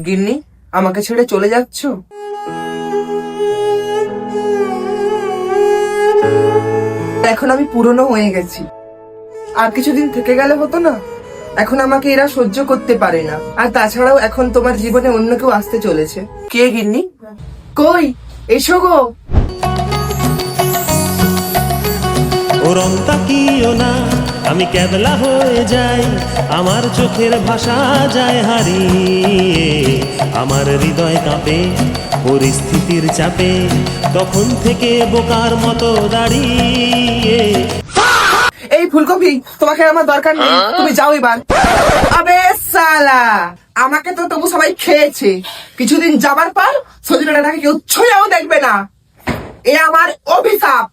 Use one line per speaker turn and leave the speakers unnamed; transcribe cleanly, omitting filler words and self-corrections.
গিন্নি, আমাকে ছেড়ে চলে যাচ্ছ? এখন আমি পুরনো হয়ে গেছি, আর কিছুদিন থেকে গেলে হতো না? এখন আমাকে এরা সহ্য করতে পারে না। আর তাছাড়াও এখন তোমার জীবনে অন্য কেউ আসতে চলেছে। কে গিন্নি? কই, এসো গো।
ওরম তাকিও না, আমি ক্যাবলা হয়ে যাই, আমার চোখের ভাষা যায় হারিয়ে, আমার হৃদয় কাঁপে পরিস্থিতির চাপে, তখন থেকে বোকার মতো দাঁড়িয়ে।
এই ফুলকপি, তোমাকে আমার দরকার নেই, তুমি যাও এবার। আবে সালা, আমাকে তো তবু সবাই খেয়েছে, কিছুদিন যাবার পর সজনে ডাটাকে কেউ ছুঁয়েও দেখবে না। এ আমার অভিশাপ।